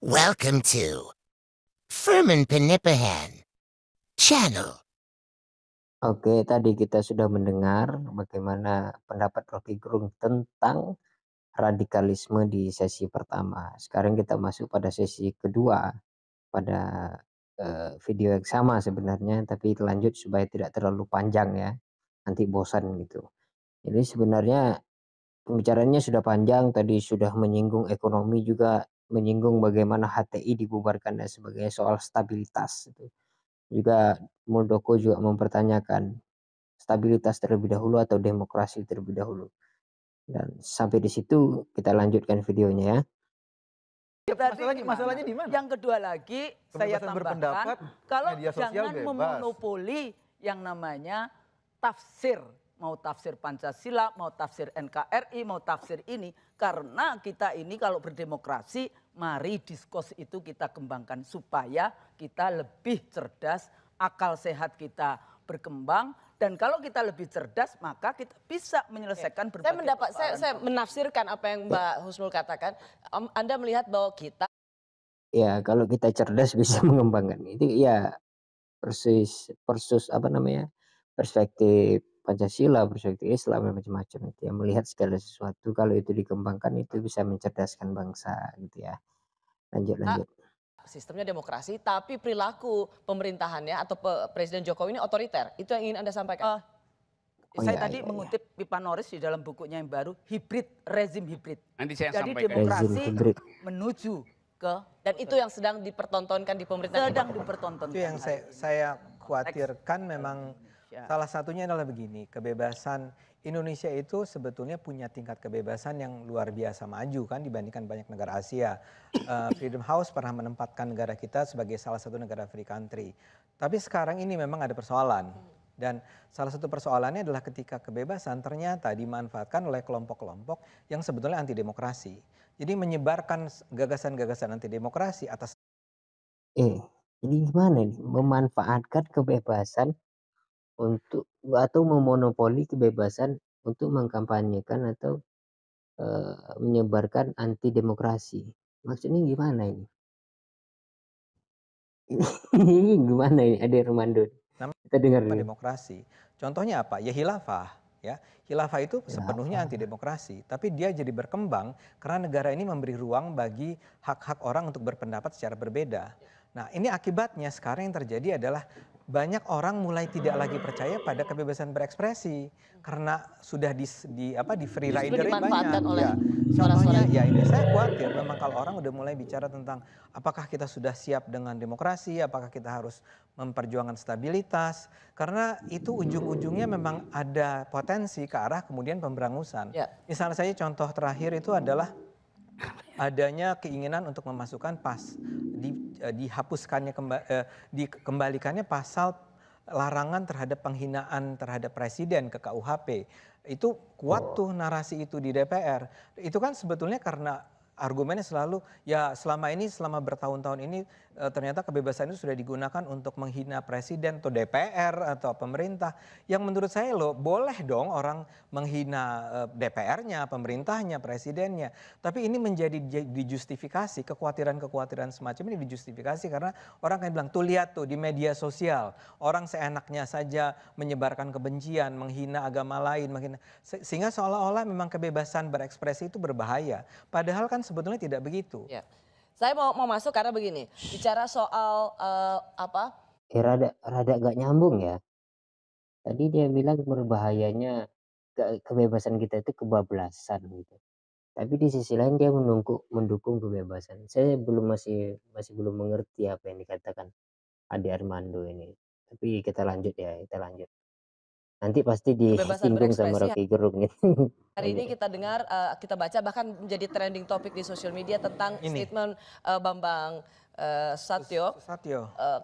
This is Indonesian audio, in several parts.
Welcome to Furman Penipahan Channel. Oke, tadi kita sudah mendengar bagaimana pendapat Rocky Gerung tentang radikalisme di sesi pertama. Sekarang kita masuk pada sesi kedua pada video yang sama sebenarnya, tapi lanjut supaya tidak terlalu panjang ya. Nanti bosan gitu. Jadi sebenarnya pembicaraannya sudah panjang, tadi sudah menyinggung ekonomi juga menyinggung bagaimana HTI dibubarkan dan sebagainya soal stabilitas. Juga Muldoko juga mempertanyakan stabilitas terlebih dahulu atau demokrasi terlebih dahulu. Dan sampai di situ kita lanjutkan videonya ya. Masalahnya di mana? Yang kedua lagi saya tambahkan, kalau jangan memonopoli yang namanya tafsir. Mau tafsir Pancasila, mau tafsir NKRI, mau tafsir ini. Karena kita ini kalau berdemokrasi, mari diskurs itu kita kembangkan supaya kita lebih cerdas, akal sehat kita berkembang. Dan kalau kita lebih cerdas, maka kita bisa menyelesaikan berbagai persoalan. Saya menafsirkan apa yang Mbak Husnul katakan. Anda melihat bahwa kita... Ya, kalau kita cerdas bisa mengembangkan itu ya persis apa namanya perspektif Pancasila, perspektif Islam dan macam-macam itu ya, melihat segala sesuatu kalau itu dikembangkan itu bisa mencerdaskan bangsa gitu ya. Lanjut. Sistemnya demokrasi, tapi perilaku pemerintahannya atau Presiden Jokowi ini otoriter. Itu yang ingin Anda sampaikan. Saya tadi mengutip Pipa Norris di dalam bukunya yang baru, rezim hibrid. Nanti saya Jadi sampaikan. demokrasi menuju ke... Dan itu yang sedang dipertontonkan di pemerintahan. Sedang dipertontonkan. Itu yang saya khawatirkan memang salah satunya adalah begini, kebebasan Indonesia itu sebetulnya punya tingkat kebebasan yang luar biasa maju kan dibandingkan banyak negara Asia. Freedom House pernah menempatkan negara kita sebagai salah satu negara free country. Tapi sekarang ini memang ada persoalan. Dan salah satu persoalannya adalah ketika kebebasan ternyata dimanfaatkan oleh kelompok-kelompok yang sebetulnya anti demokrasi. Jadi menyebarkan gagasan-gagasan anti demokrasi atas... Jadi gimana nih memanfaatkan kebebasan untuk atau memonopoli kebebasan untuk mengkampanyekan atau menyebarkan anti demokrasi. Maksudnya gimana ini? Ini gimana ini Ade Armando? Kita dengar dulu. Demokrasi. Contohnya apa? Ya khilafah. Ya, khilafah itu sepenuhnya anti demokrasi, tapi dia jadi berkembang karena negara ini memberi ruang bagi hak-hak orang untuk berpendapat secara berbeda. Nah, ini akibatnya sekarang yang terjadi adalah banyak orang mulai tidak lagi percaya pada kebebasan berekspresi karena sudah di free rider banyak. Oleh contohnya ya ini saya khawatir memang kalau orang udah mulai bicara tentang apakah kita sudah siap dengan demokrasi, apakah kita harus memperjuangkan stabilitas, karena itu ujung-ujungnya memang ada potensi ke arah kemudian pemberangusan. Misalnya saja contoh terakhir itu adalah adanya keinginan untuk memasukkan dikembalikannya pasal larangan terhadap penghinaan terhadap presiden ke KUHP. Itu kuat tuh narasi itu di DPR. Itu kan sebetulnya karena argumennya selalu ya selama bertahun-tahun ini ternyata kebebasan itu sudah digunakan untuk menghina presiden atau DPR atau pemerintah. Yang menurut saya boleh dong orang menghina DPR-nya, pemerintahnya, presidennya. Tapi ini menjadi dijustifikasi, kekhawatiran-kekhawatiran semacam ini dijustifikasi karena orang kan bilang tuh lihat tuh di media sosial orang seenaknya saja menyebarkan kebencian, menghina agama lain, sehingga seolah-olah memang kebebasan berekspresi itu berbahaya. Padahal kan sebetulnya tidak begitu. Ya. Saya mau masuk karena begini, bicara soal rada gak nyambung ya. Tadi dia bilang berbahayanya kebebasan kita itu kebablasan gitu. Tapi di sisi lain dia mendukung kebebasan. Saya masih belum mengerti apa yang dikatakan Ade Armando ini. Tapi kita lanjut. Nanti pasti disinggung sama Rocky Gerung gitu. Hari ini kita dengar, kita baca bahkan menjadi trending topik di sosial media tentang statement Bambang Susatyo,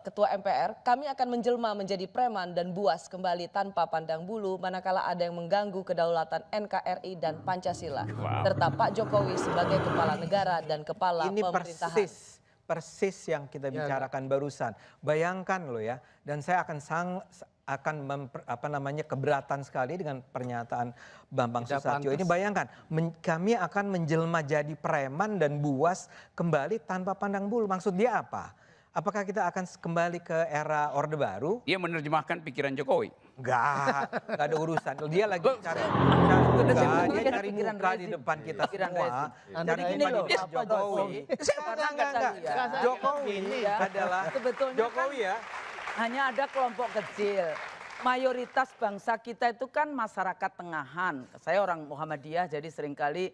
Ketua MPR, kami akan menjelma menjadi preman dan buas kembali tanpa pandang bulu manakala ada yang mengganggu kedaulatan NKRI dan Pancasila. Serta Pak Jokowi sebagai kepala negara dan kepala pemerintahan. Persis yang kita bicarakan barusan. Bayangkan loh ya, dan saya akan akan keberatan sekali dengan pernyataan Bambang Susatyo ini. Bayangkan, kami akan menjelma jadi preman dan buas kembali tanpa pandang bulu. Maksud dia apa? Apakah kita akan kembali ke era Orde Baru? Dia menerjemahkan pikiran Jokowi. Enggak ada urusan. Dia lagi cari muka di depan kita semua. Cari muka Jokowi. Jokowi adalah sebetulnya Jokowi ya. Hanya ada kelompok kecil. Mayoritas bangsa kita itu kan masyarakat tengahan. Saya orang Muhammadiyah, jadi seringkali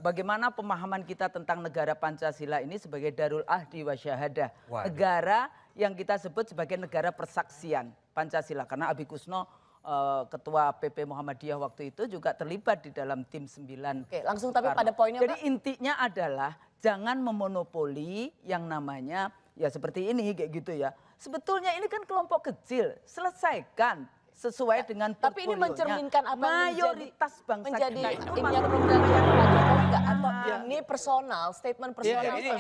bagaimana pemahaman kita tentang negara Pancasila ini sebagai Darul Ahdi wa Syahadah. Negara yang kita sebut sebagai negara persaksian Pancasila. Karena Abi Kusno, ketua PP Muhammadiyah waktu itu juga terlibat di dalam tim 9. Oke, langsung tapi pada poinnya, jadi intinya adalah jangan memonopoli yang namanya ya seperti ini kayak gitu ya. Sebetulnya ini kan kelompok kecil, selesaikan sesuai dengan portfolionya. Tapi ini mencerminkan apa mayoritas bangsa menjadi kita itu ini yang pemerintahan Pak Jokowi enggak? Atau ini personal, statement personal? Saya tidak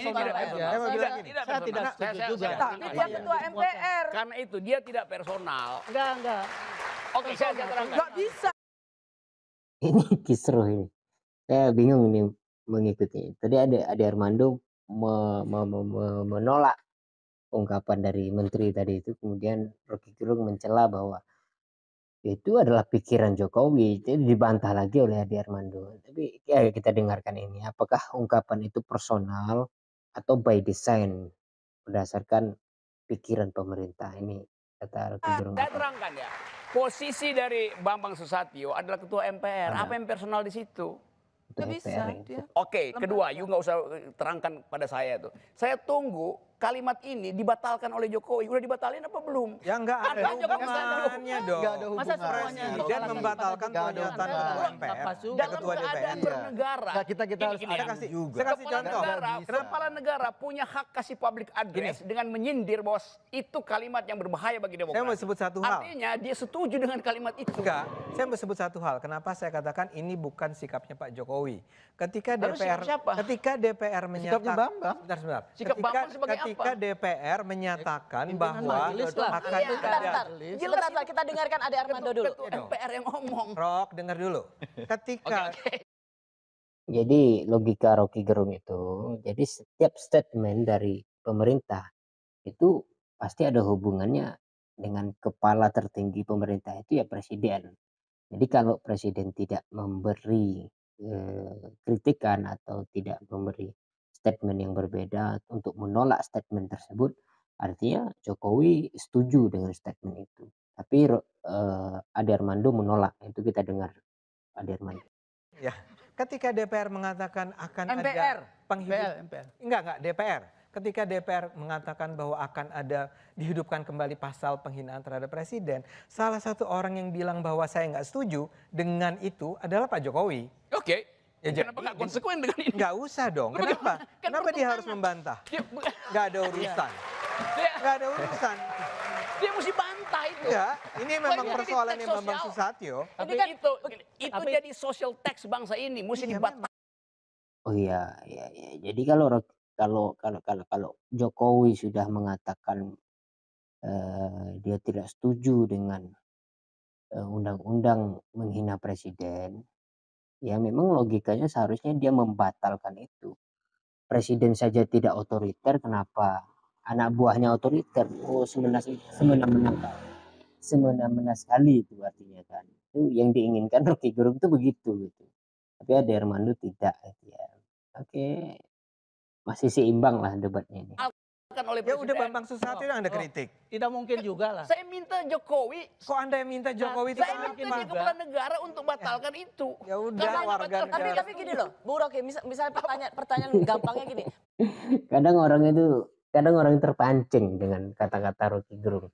setuju juga. Tapi dia ketua MPR. Karena itu dia tidak personal. Enggak. Oke, saya terangkan. Enggak bisa. Ini kisruh ini. Saya bingung ini mengikuti. Tadi ada Armando menolak ungkapan dari menteri tadi itu, kemudian Rocky Gerung mencela bahwa itu adalah pikiran Jokowi, itu dibantah lagi oleh Ade Armando. Tapi ya kita dengarkan ini, apakah ungkapan itu personal atau by design berdasarkan pikiran pemerintah ini, kata Rocky Gerung. Saya terangkan ya, posisi dari Bambang Susatyo adalah ketua MPR. Apa yang personal di situ? Nggak bisa dia. Oke, kedua, you nggak usah terangkan pada saya tuh. Saya tunggu kalimat ini dibatalkan oleh Jokowi. Udah dibatalin apa belum? Ya enggak ada hubungannya dong. Nggak ada hubungan. Masa semuanya Presiden membatalkan pernyataan ketua MPR. Dalam Ketua keadaan DPR. bernegara. Nah, kita harus Gini, ada ya. kasih juga. saya kasih contoh. Kepala negara punya hak kasih public address dengan menyindir bos. Itu kalimat yang berbahaya bagi demokrasi. Saya mau sebut satu hal. Artinya dia setuju dengan kalimat itu. Enggak, saya mau sebut satu hal. Kenapa saya katakan ini bukan sikapnya Pak Jokowi. Ketika Lalu DPR, sikap siapa? ketika DPR menyatakan, Bambang. sebentar. Sikap Bambang sebagai ketika apa? DPR menyatakan bahwa majelis lah. akan Bentar, sebentar, kita dengarkan Ade Armando dulu. Ketua MPR yang ngomong. Rok, dengar dulu. Ketika Jadi logika Rocky Gerung itu, jadi setiap statement dari pemerintah itu pasti ada hubungannya dengan kepala tertinggi pemerintah itu ya presiden. Jadi kalau presiden tidak memberi kritikan atau tidak memberi statement yang berbeda untuk menolak statement tersebut, artinya Jokowi setuju dengan statement itu. Tapi Ade Armando menolak, itu kita dengar Ade Armando. ya, ketika DPR mengatakan akan MPR. ada penghidupan, enggak DPR. Ketika DPR mengatakan bahwa akan ada dihidupkan kembali pasal penghinaan terhadap presiden, salah satu orang yang bilang bahwa saya nggak setuju dengan itu adalah Pak Jokowi. Oke. Ya, Kenapa nggak konsekuen dengan ini? Nggak usah dong. Kenapa? Kan Kenapa dia harus membantah? Nggak ada urusan. Nggak ada urusan. Dia mesti bantah itu. Ya, ini memang Jadi persoalannya teks Bambang sosial. Susatyo. Tapi kan itu jadi social text bangsa ini mesti dibatalkan. Oh iya. Jadi kalau Jokowi sudah mengatakan dia tidak setuju dengan undang-undang menghina presiden, ya memang logikanya seharusnya dia membatalkan itu. Presiden saja tidak otoriter, kenapa anak buahnya otoriter? Oh, semena-mena sekali itu artinya kan. Itu yang diinginkan Rocky Gerung itu begitu gitu. Tapi Ade Armando tidak ya. Oke. Masih seimbang lah debatnya ini. Oleh Ya udah presiden. Bambang Susatyo yang Anda kritik. Tidak mungkin juga lah. Saya minta Jokowi, Kok Anda yang minta Jokowi itu saya minta dia kepala negara untuk batalkan itu. Ya udah Karena warga negara. Tapi gini loh, Bu Rocky, misalnya pertanyaan gampangnya gini. Kadang orang terpancing dengan kata-kata Rocky Gerung.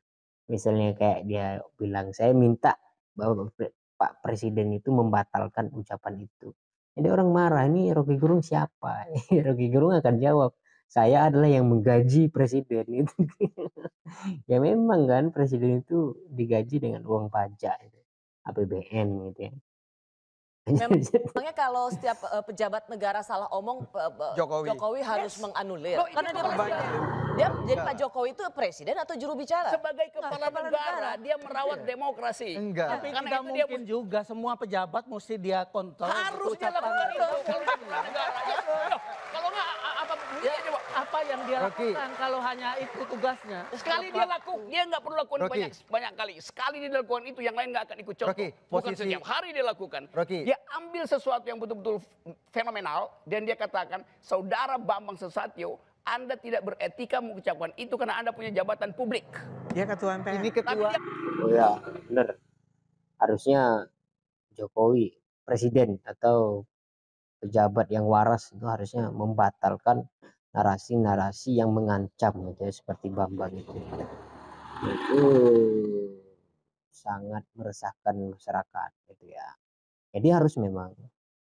Misalnya kayak dia bilang, saya minta bahwa Pak Presiden itu membatalkan ucapan itu. Jadi orang marah, ini Rocky Gerung siapa? Rocky Gerung akan jawab, saya adalah yang menggaji presiden itu. Ya memang kan presiden itu digaji dengan uang pajak, APBN gitu ya. Memangnya kalau setiap pejabat negara salah omong, Jokowi harus menganulir? Loh, Karena ini dia presiden. Jadi Pak Jokowi itu presiden atau juru bicara? sebagai kepala negara dia merawat demokrasi. Enggak. Tapi Karena tidak itu dia mungkin juga semua pejabat mesti dia kontrol. harus dia ucapan lakukan itu. itu kalau dia kepala negara. Ya, kalau nggak apa Ya, coba. apa yang dia Rocky. lakukan kalau hanya itu tugasnya? Sekali dia lakukan, dia nggak perlu lakukan Rocky. banyak kali. Sekali dia lakukan itu, yang lain nggak akan ikut contoh. Rocky, Bukan posisi- setiap hari dia lakukan. Rocky. Dia ambil sesuatu yang betul-betul fenomenal dan dia katakan, saudara Bambang Susatyo, Anda tidak beretika mengucapkan itu karena Anda punya jabatan publik. Dia ketua MPR. Ini Tapi ketua dia Oh ya, benar. Harusnya Jokowi, presiden atau pejabat yang waras itu harusnya membatalkan narasi-narasi yang mengancam gitu ya, seperti Bambang itu. Itu sangat meresahkan masyarakat gitu ya. Jadi harus memang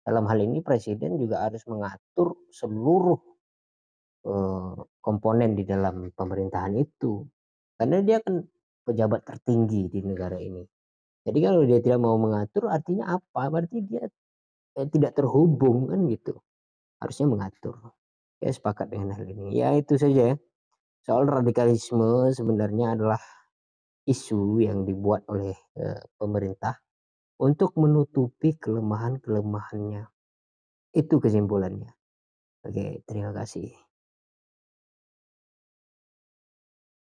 dalam hal ini presiden juga harus mengatur seluruh komponen di dalam pemerintahan itu. Karena dia kan pejabat tertinggi di negara ini. Jadi kalau dia tidak mau mengatur artinya apa? Berarti dia tidak terhubung kan gitu. Harusnya mengatur. Ya sepakat dengan hal ini. Ya itu saja ya. Soal radikalisme sebenarnya adalah isu yang dibuat oleh pemerintah untuk menutupi kelemahan-kelemahannya. Itu kesimpulannya. Oke, terima kasih.